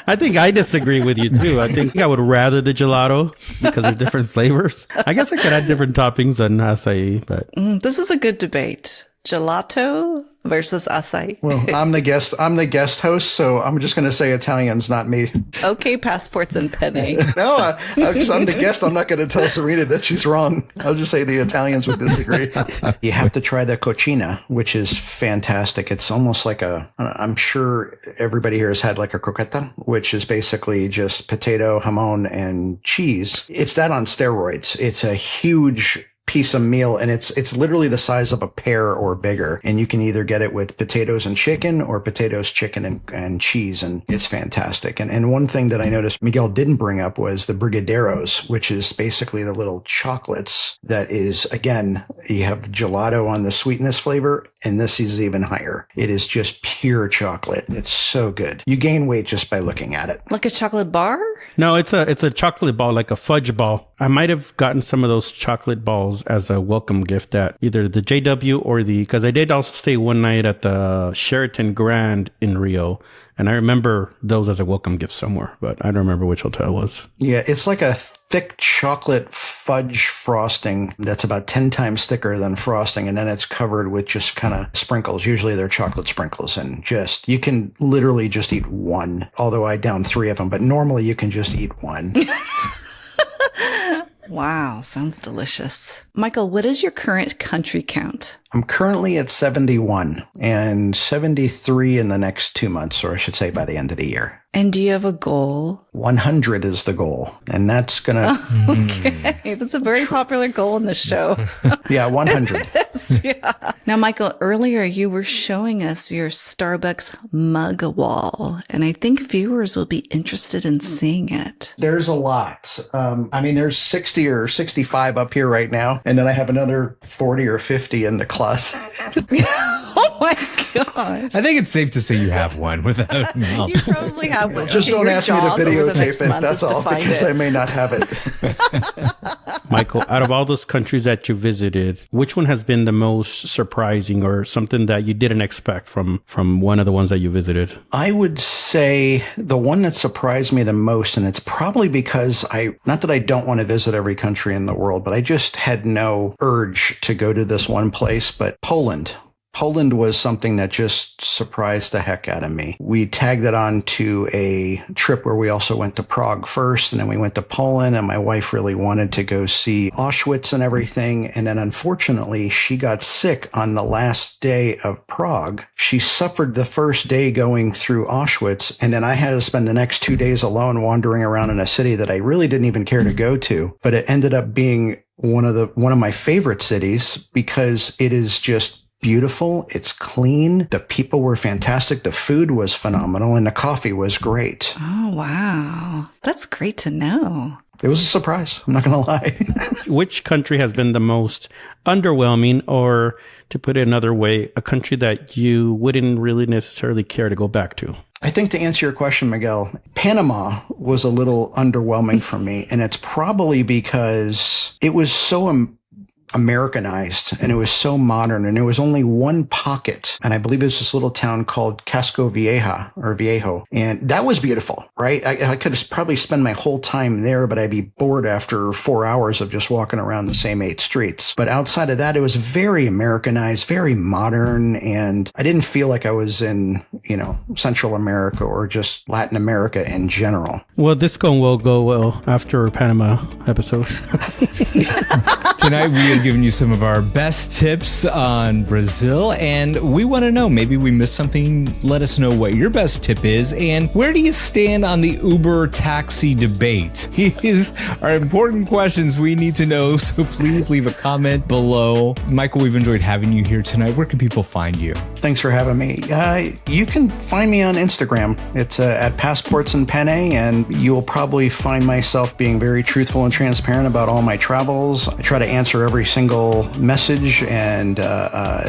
I think I disagree with you too. I think I would rather the gelato because of different flavors. I guess I could add different toppings on acai, but This is a good debate. Gelato versus acai. Well, I'm the guest host, so I'm just going to say Italians, not me. Okay, passports and penne. No, I'm the guest. I'm not going to tell Serena that she's wrong. I'll just say the Italians would disagree. You have to try the cocina, which is fantastic. It's almost like I'm sure everybody here has had like a croqueta, which is basically just potato, jamon, and cheese. It's that on steroids. It's a huge piece of meal, and it's literally the size of a pear or bigger, and you can either get it with potatoes and chicken or potatoes, chicken, and cheese, and it's fantastic. And one thing that I noticed Miguel didn't bring up was the brigadeiros, which is basically the little chocolates that is, again, you have gelato on the sweetness flavor, and this is even higher. It is just pure chocolate. It's so good. You gain weight just by looking at it. Like a chocolate bar? no, it's a chocolate ball, like a fudge ball. I might have gotten some of those chocolate balls as a welcome gift at either the JW or because I did also stay one night at the Sheraton Grand in Rio. And I remember those as a welcome gift somewhere, but I don't remember which hotel it was. Yeah, it's like a thick chocolate fudge frosting that's about 10 times thicker than frosting. And then it's covered with just kind of sprinkles. Usually they're chocolate sprinkles, and you can literally just eat one, although I downed 3 of them, but normally you can just eat one. Wow, sounds delicious. Michael, what is your current country count? I'm currently at 71 and 73 in the next 2 months, or I should say by the end of the year. And do you have a goal? 100 is the goal. And that's going to... Okay, that's a very popular goal in this show. Yeah, 100. Yeah. Now, Michael, earlier you were showing us your Starbucks mug wall, and I think viewers will be interested in seeing it. There's a lot. There's 60 or 65 up here right now. And then I have another 40 or 50 in the closet. Oh my gosh. I think it's safe to say you have one without You probably have one. Just don't Your ask me to job over the videotape next it. month That's is to all, find because it. I may not have it. Michael, out of all those countries that you visited, which one has been the most surprising or something that you didn't expect from one of the ones that you visited? I would say the one that surprised me the most, and it's probably because not that I don't want to visit every country in the world, but I just had no urge to go to this one place, but Poland. Poland was something that just surprised the heck out of me. We tagged it on to a trip where we also went to Prague first, and then we went to Poland, and my wife really wanted to go see Auschwitz and everything. And then unfortunately, she got sick on the last day of Prague. She suffered the first day going through Auschwitz, and then I had to spend the next 2 days alone wandering around in a city that I really didn't even care to go to. But it ended up being one of my favorite cities because it is just beautiful. It's clean. The people were fantastic. The food was phenomenal, and the coffee was great. Oh, wow. That's great to know. It was a surprise. I'm not going to lie. Which country has been the most underwhelming, or to put it another way, a country that you wouldn't really necessarily care to go back to? I think to answer your question, Miguel, Panama was a little underwhelming for me, and it's probably because it was so Americanized, and it was so modern, and there was only one pocket, and I believe it was this little town called Casco Viejo, and that was beautiful, right? I could have probably spent my whole time there, but I'd be bored after 4 hours of just walking around the same 8 streets. But outside of that, it was very Americanized, very modern, and I didn't feel like I was in, Central America or just Latin America in general. Well, this will go well after Panama episode. Tonight we today giving you some of our best tips on Brazil. And we want to know, maybe we missed something. Let us know what your best tip is. And where do you stand on the Uber taxi debate? These are important questions we need to know. So please leave a comment below. Michael, we've enjoyed having you here tonight. Where can people find you? Thanks for having me. You can find me on Instagram. It's at Passports and Penne, and you'll probably find myself being very truthful and transparent about all my travels. I try to answer every single message and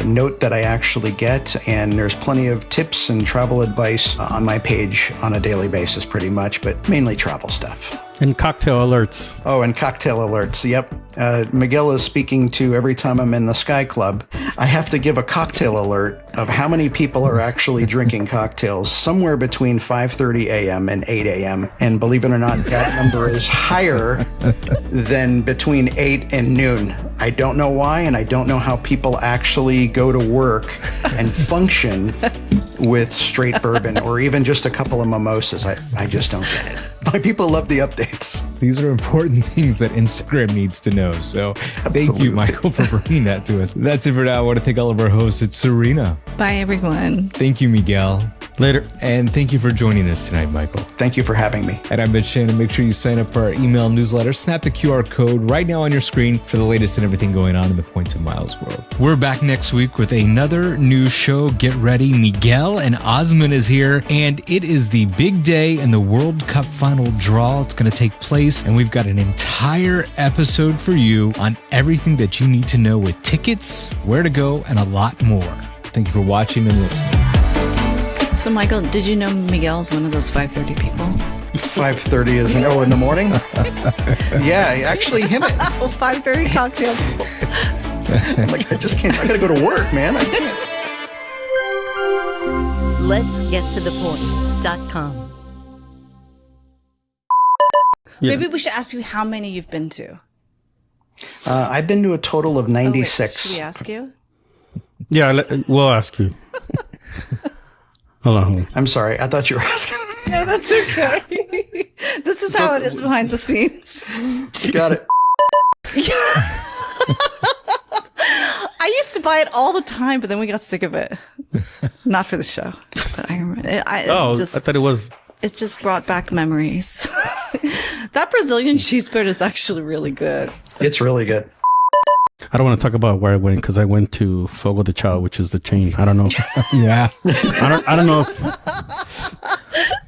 note that I actually get, and there's plenty of tips and travel advice on my page on a daily basis pretty much, but mainly travel stuff. And cocktail alerts. Oh, and cocktail alerts. Yep. Miguel is speaking to every time I'm in the Sky Club. I have to give a cocktail alert of how many people are actually drinking cocktails, somewhere between 5:30 a.m. and 8 a.m. And believe it or not, that number is higher than between 8 and noon. I don't know why, and I don't know how people actually go to work and function with straight bourbon or even just a couple of mimosas. I just don't get it. My people love the updates. These are important things that Instagram needs to know. So thank you, Michael, for bringing that to us. That's it for now. I want to thank all of our hosts. It's Serena. Bye, everyone. Thank you, Miguel. Later. And thank you for joining us tonight, Michael. Thank you for having me. And I've been Shannon. Make sure you sign up for our email newsletter. Snap the QR code right now on your screen for the latest and everything going on in the Points and Miles world. We're back next week with another new show. Get ready. Miguel and Osman is here, and it is the big day in the World Cup final draw. It's going to take place, and we've got an entire episode for you on everything that you need to know with tickets, where to go, and a lot more. Thank you for watching and listening. So, Michael, did you know Miguel's one of those 5:30 people? 5:30 is in the morning? Yeah, actually him. 5:30 cocktail people. Like, I just can't. I gotta go to work, man. I can't. Let's get to the points.com. Yeah. Maybe we should ask you how many you've been to. I've been to a total of 96. Oh, wait, should we ask you? Yeah, we'll ask you. Hold on. I'm sorry. I thought you were asking. No, that's okay. This is how it is behind the scenes. You got it. I used to buy it all the time, but then we got sick of it. Not for the show, but I remember. I thought it was. It just brought back memories. That Brazilian cheeseburger is actually really good. It's really good. I don't want to talk about where I went because I went to Fogo de Chao, which is the chain. I don't know. Yeah. I don't know if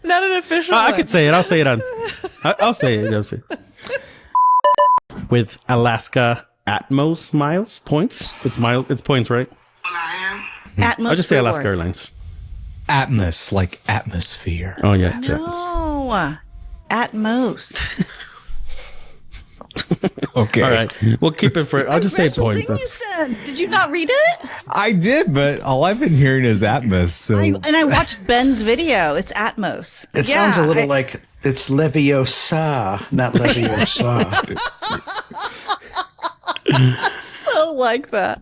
Not an official I one. could say it. I'll say it on. I'll say it. I'll say it. With Alaska Atmos miles points. It's points, right? Atmos I'll just say Alaska rewards. Airlines. Atmos, like atmosphere. Oh yeah. it's Atmos. No, Atmos. Okay. All right. We'll keep it for. I'll just say Read the points. thing you said. Did you not read it? I did, but all I've been hearing is Atmos. So I watched Ben's video. It's Atmos. It sounds a little like it's Leviosa, not Leviosa. so like that.